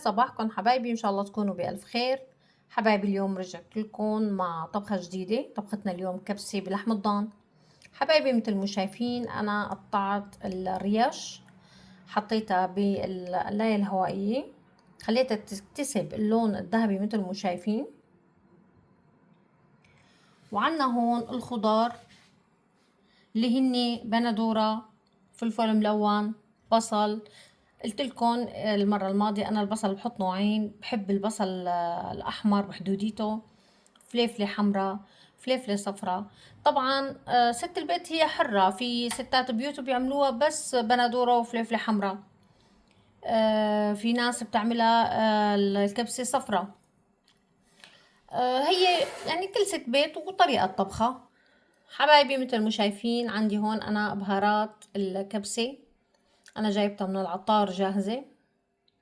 صباحكم حبايبي، إن شاء الله تكونوا بألف خير. حبايبي اليوم رجعت لكم مع طبخة جديدة. طبختنا اليوم كبسة بلحم الضان. حبايبي مثل ما شايفين أنا قطعت الريش، حطيتها بالقلاية الهوائية، خليتها تكتسب اللون الذهبي مثل ما شايفين. وعنا هون الخضار اللي هني بندورة، فلفل ملون، بصل. قلت لكم المرة الماضية أنا البصل بحط نوعين، بحب البصل الأحمر بحدوديته، فليفلة حمراء، فليفلة صفراء. طبعا ست البيت هي حرة، في ستات بيوت بيعملوها بس بندورة وفليفلة حمراء. في ناس بتعملها الكبسة صفراء. هي يعني كل ست بيت وطريقة طبخة. حبايبي مثل ما شايفين عندي هون أنا بهارات الكبسة، أنا جايبتها من العطار جاهزة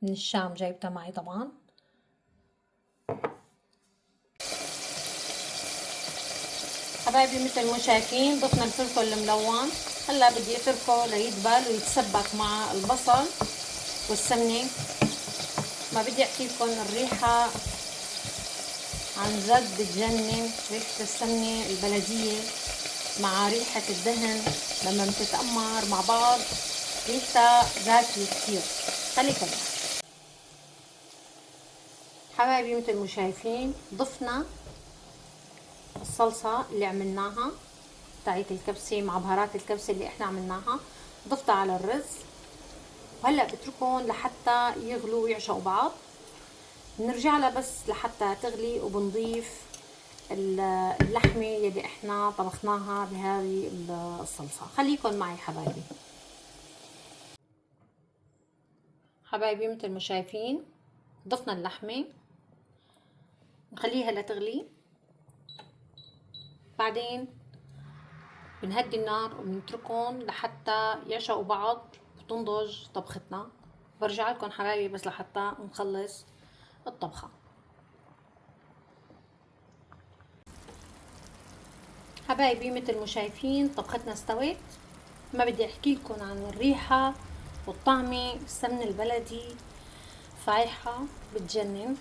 من الشام، جايبتها معي طبعا. حبايبي مثل ما شايفين ضفنا الفلفل الملون، هلا بدي اتركه ليدبل ويتسبك مع البصل والسمنة. ما بدي احكي لكم الريحة عن جد بتجنن، ريحة السمنة البلدية مع ريحة الدهن لما بتتأمر مع بعض ريحتها زاكية كتير. خليكم حبايبي مثل ما شايفين ضفنا الصلصة اللي عملناها تاعت الكبسة مع بهارات الكبسة اللي احنا عملناها، ضفتها على الرز. وهلا بتركهم لحتى يغلوا ويعشقوا بعض، بنرجع لها بس لحتى تغلي وبنضيف اللحمة يلي احنا طبخناها بهذه الصلصة. خليكن معي حبايبي. حبايبي مثل ما شايفين ضفنا اللحمة، نخليها لتغلي، بعدين بنهدي النار وبنتركهم لحتى يعشقوا بعض وتنضج طبختنا. برجع لكم حبايبي بس لحتى نخلص الطبخة. حبايبي مثل ما شايفين طبختنا استوت. ما بدي احكي لكم عن الريحة والطعمة، السمن البلدي فايحة بتجنن،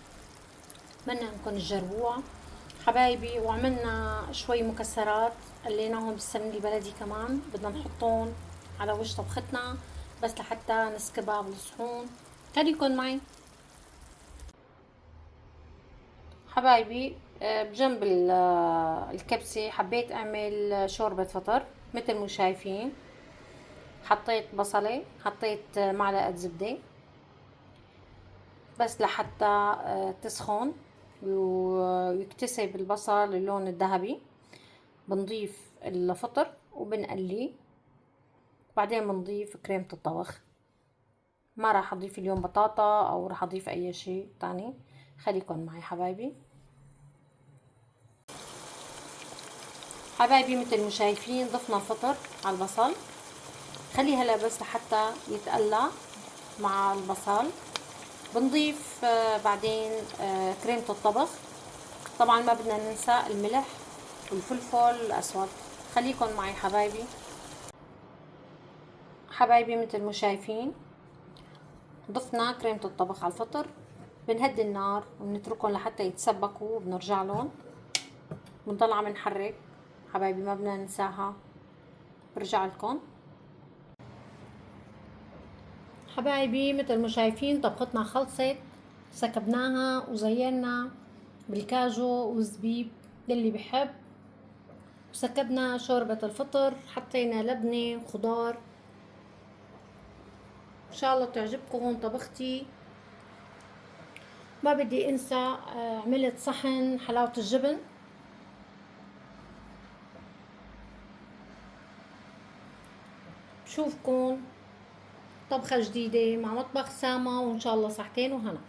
اتمنى انكم تجربوها حبايبي. وعملنا شوي مكسرات قليناهم بالسمن البلدي كمان، بدنا نحطهم على وش طبختنا بس لحتى نسكبها بالصحون. خليكن معي حبايبي. بجنب الكبسة حبيت اعمل شوربة فطر مثل ما شايفين. حطيت بصلة، حطيت معلقة زبدة بس لحتى تسخن ويكتسب البصل اللون الذهبي. بنضيف الفطر وبنقليه، بعدين بنضيف كريمة الطبخ. ما راح اضيف اليوم بطاطا او راح اضيف اي شيء تاني. خليكن معي حبايبي. حبايبي مثل ما شايفين ضفنا الفطر على البصل، خليه هلا بس لحتى يتقلى مع البصل. بنضيف بعدين كريمة الطبخ. طبعا ما بدنا ننسى الملح والفلفل الأسود. خليكن معي حبايبي. حبايبي مثل ما شايفين ضفنا كريمة الطبخ على الفطر، بنهدي النار وبنتركهم لحتى يتسبكوا وبنرجع لهم. بنضل عم نحرك حبايبي، ما بدنا ننساها. برجع لكم حبايبي مثل ما شايفين طبختنا خلصت، سكبناها وزينا بالكاجو والزبيب للي بحب، وسكبنا شوربة الفطر، حطينا لبنة وخضار. ان شاء الله تعجبكم طبختي. ما بدي انسى عملت صحن حلاوة الجبن. بشوفكم طبخة جديدة مع مطبخ ساما، وان شاء الله صحتين وهنا.